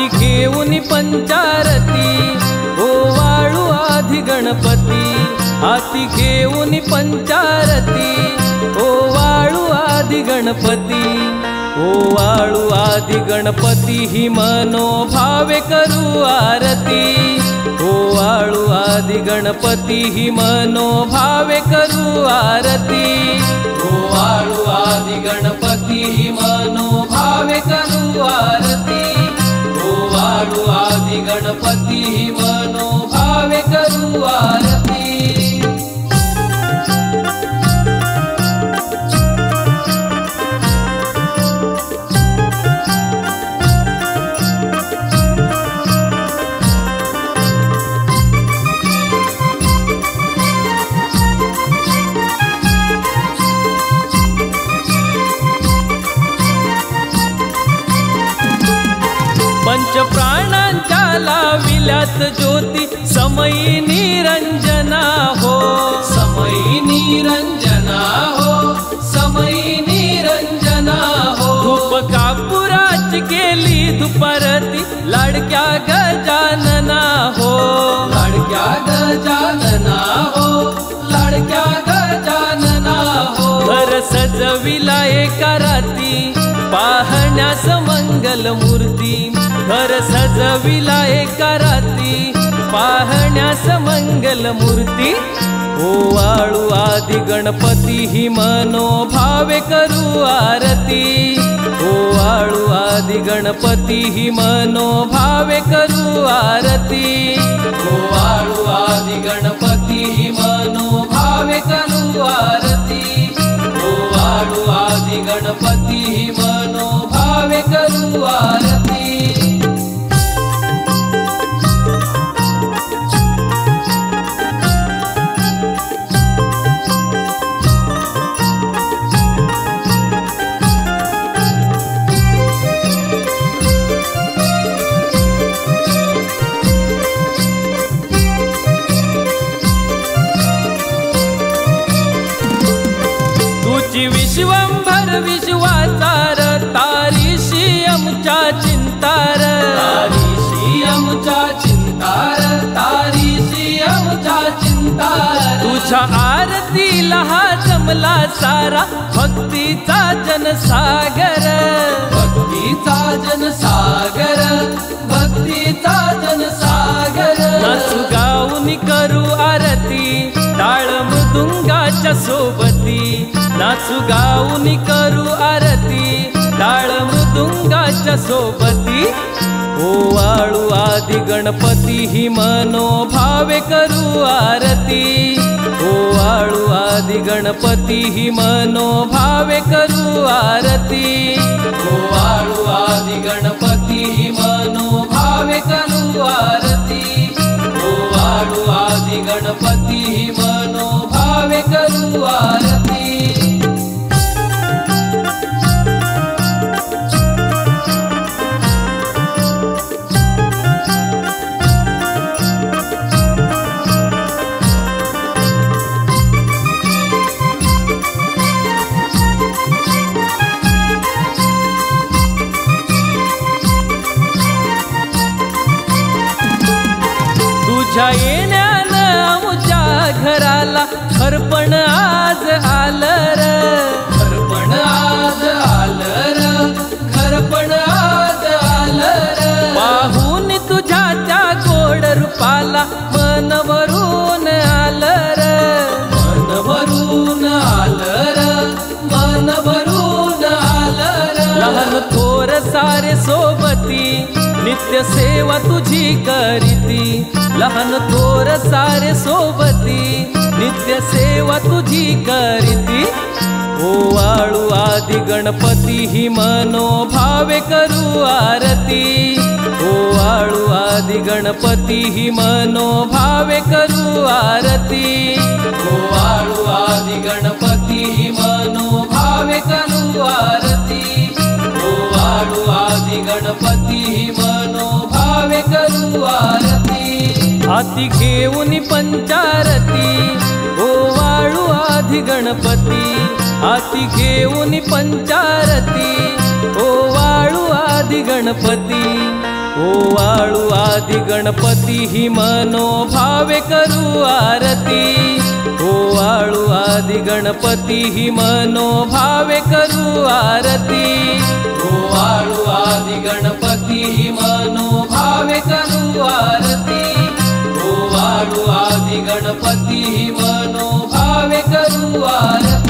हाती घेऊन पंचारती ओवाळू आधी गणपती, हाती घेऊन पंचारती ओवाळू आधी गणपती, ओवाळू आधी गणपती ही मनोभावे करू आरती, ओवाळू आधी गणपती ही मनोभावे करू आरती, ओवाळू आधी गणपती ही मनोभावे करू आरती, ओवाळू आधी गणपती ही मनोभावे करू आरती। पंच प्राणांच्या लाविल्यात ज्योती समयी निरंजना हो, समयी निरंजना हो, समयी निरंजना हो। धूप कापुराची केली दुपारती लाडक्या गजानना हो, लाडक्या गजानना हो, लाडक्या गजानना हो। घर सजविला एका राती पाहण्यास मंगल मूर्ती, घर सजविला एका राती पाहण्यास मंगल मूर्ती, ओवाळू आधी गणपती ही मनोभावे करू आरती, ओवाळू आधी गणपती ही मनोभावे करू आरती, ओवाळू आधी गणपती ही मनोभावे करू आरती, ओवाळू आधी गणपती ही मनोभावे करू आरती। तुझी विश्वंभर विश्वाचार तारीशी आमच्या चिंतार, तारीशी आमच्या चिंतार, तारीशी आमच्या चिंतार। तुझ्या आरतीला हा जमला सारा भक्तीचा जनसागर, भक्तीचा जनसागर, भक्तीचा जनसागर। नाचू गाऊन करू आरती टाळ मृदुंगाच्या सोबती, नाचू गाऊन करू आरती टाळ मृदुंगाच्या सोबती, ओवाळू आधी गणपती ही मनोभावे करू आरती, ओवाळू आधी गणपती ही मनोभावे करू आरती, ओवाळू आधी गणपती ही मनोभावे करू आरती, ओवाळू आधी गणपती ही मनोभावे करू आरती। तुझ्या येण्यानं आमच्या घराला खरपण आज आलं र, खरपण आज आलं र, खरपण आज आलं र। पाहून तुझ्या त्या गोड रूपाला मन भरून आलं र, मन भरून आलं र, मन भरून आलं र। लहान थोर सारे सोबती नित्य सेवा तुझी करीती, लहान थोर सारे सोबती नित्य सेवा तुझी करीती, ओवाळू आधी गणपती ही मनोभावे करू आरती, ओवाळू आधी गणपती ही मनोभावे करू आरती, ओवाळू आधी गणपती ही मनोभावे करू आरती, ओवाळू आधी गणपती ही मनोभावे करू आरती। हाती घेऊन पंचारती ओवाळू आधी गणपती, हाती घेऊन पंचारती ओवाळू आधी गणपती, ओवाळू आदि गणपती ही मनोभावे करू आरती ओवाळू आदि गणपती ही मनोभावे करू आरती ओवाळू आदि गणपती ही मनोभावे करू आरती ओवाळू आदि गणपती ही मनोभावे करू आरती।